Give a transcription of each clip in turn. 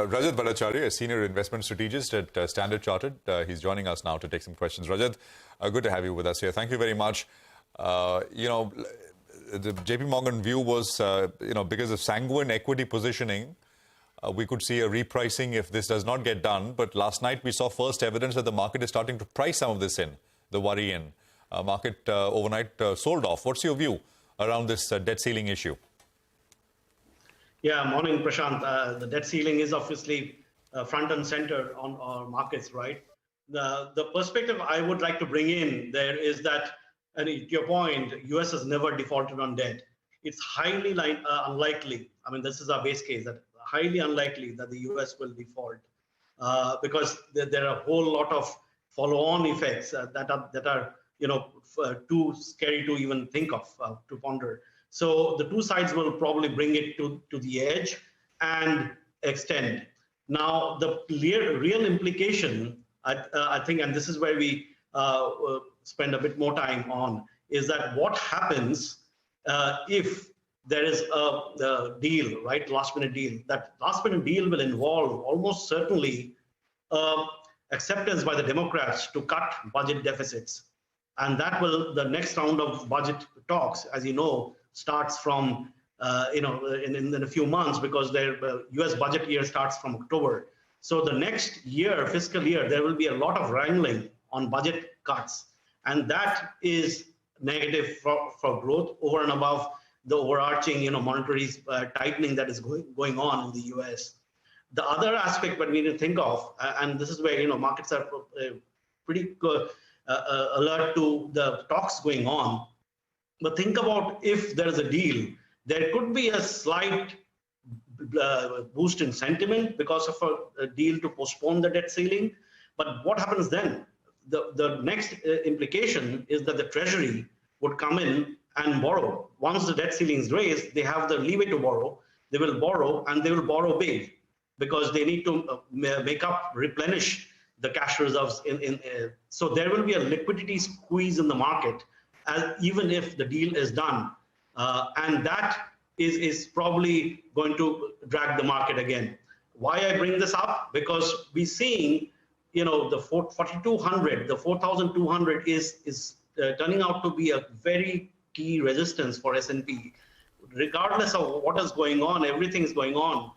Rajat Bhattacharya, a senior investment strategist at Standard Chartered. He's joining us now to take some questions. Rajat, good to have you with us here. Thank you very much. The JP Morgan view was, because of sanguine equity positioning, we could see a repricing if this does not get done. But last night we saw first evidence that the market is starting to price some of this in, the worry in. Market overnight sold off. What's your view around this debt ceiling issue? Yeah, morning, Prashant. The debt ceiling is obviously front and center on our markets, right? The perspective I would like to bring in there is that, and to your point, US has never defaulted on debt. It's highly unlikely. I mean, this is our base case, that highly unlikely that the US will default because there are a whole lot of follow-on effects that are too scary to even think of, to ponder. So the two sides will probably bring it to the edge and extend. Now, the real implication, I think, and this is where we spend a bit more time on, is that what happens if there is a deal, right, last-minute deal. That last-minute deal will involve almost certainly acceptance by the Democrats to cut budget deficits. And that will, the next round of budget talks, as you know, starts from, in a few months, because their US budget year starts from October. So the next year, fiscal year, there will be a lot of wrangling on budget cuts. And that is negative for growth over and above the overarching, monetary tightening that is going on in the US. The other aspect that we need to think of, and this is where, markets are pretty alert to the talks going on. But think about if there is a deal, there could be a slight boost in sentiment because of a deal to postpone the debt ceiling. But what happens then? The next implication is that the Treasury would come in and borrow. Once the debt ceiling is raised, they have the leeway to borrow. They will borrow, and they will borrow big because they need to replenish the cash reserves. So there will be a liquidity squeeze in the market, even if the deal is done. And that is probably going to drag the market again. Why I bring this up? Because we're seeing, the 4,200, the 4,200 is turning out to be a very key resistance for S&P. Regardless of what is going on, everything is going on.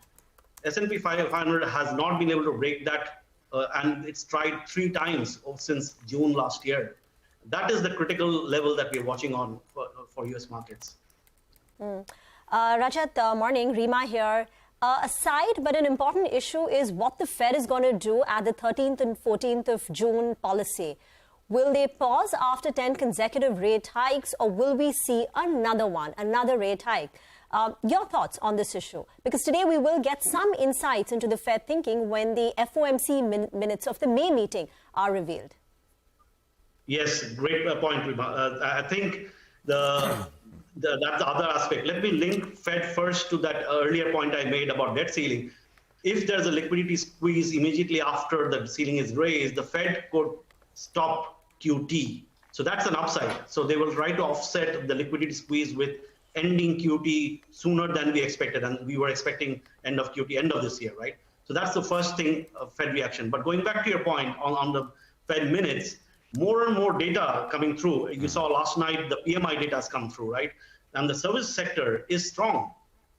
S&P 500 has not been able to break that, and it's tried 3 times since June last year. That is the critical level that we're watching on for US markets. Rajat, morning. Rima here. A side but an important issue is what the Fed is going to do at the 13th and 14th of June policy. Will they pause after 10 consecutive rate hikes, or will we see another rate hike? Your thoughts on this issue? Because today we will get some insights into the Fed thinking when the FOMC minutes of the May meeting are revealed. Yes, great point, Rima. I think that's the other aspect. Let me link Fed first to that earlier point I made about debt ceiling. If there's a liquidity squeeze immediately after the ceiling is raised, the Fed could stop QT. So that's an upside. So they will try to offset the liquidity squeeze with ending QT sooner than we expected. And we were expecting end of QT, end of this year, right? So that's the first thing, Fed reaction. But going back to your point on the Fed minutes, more and more data coming through. You saw last night the PMI data has come through, right? And the service sector is strong.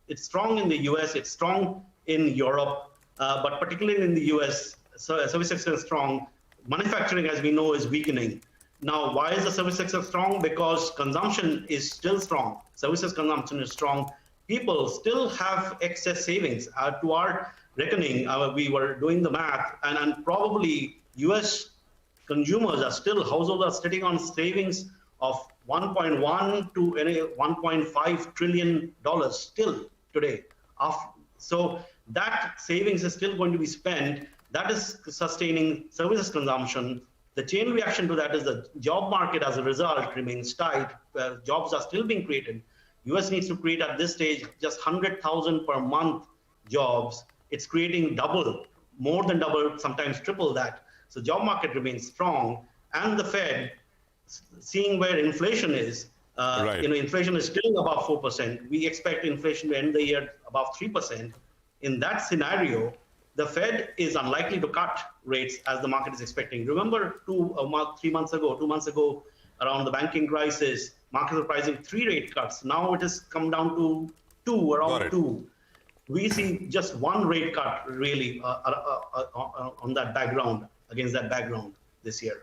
It's strong in the US, it's strong in Europe, but particularly in the US, service sector is strong. Manufacturing, as we know, is weakening. Now, why is the service sector strong? Because consumption is still strong. Services consumption is strong. People still have excess savings. To our reckoning, we were doing the math, and probably US consumers households are sitting on savings of $1.1 to $1.5 trillion still today. So that savings is still going to be spent. That is sustaining services consumption. The chain reaction to that is the job market as a result remains tight. Jobs are still being created. US needs to create at this stage just 100,000 per month jobs. It's creating more than double, sometimes triple that. So job market remains strong, and the Fed, seeing where inflation is, inflation is still above 4%. We expect inflation to end the year above 3%. In that scenario, the Fed is unlikely to cut rates as the market is expecting. Remember 2 months ago, around the banking crisis, markets were pricing 3 rate cuts. Now it has come down to 2, around 2. We see just 1 rate cut really on that background, against that background this year.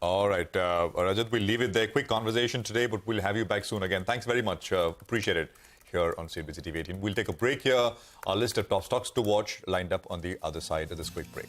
All right, Rajat, we'll leave it there. Quick conversation today, but we'll have you back soon again. Thanks very much. Appreciate it here on CNBC-TV18. We'll take a break here. Our list of top stocks to watch lined up on the other side of this quick break.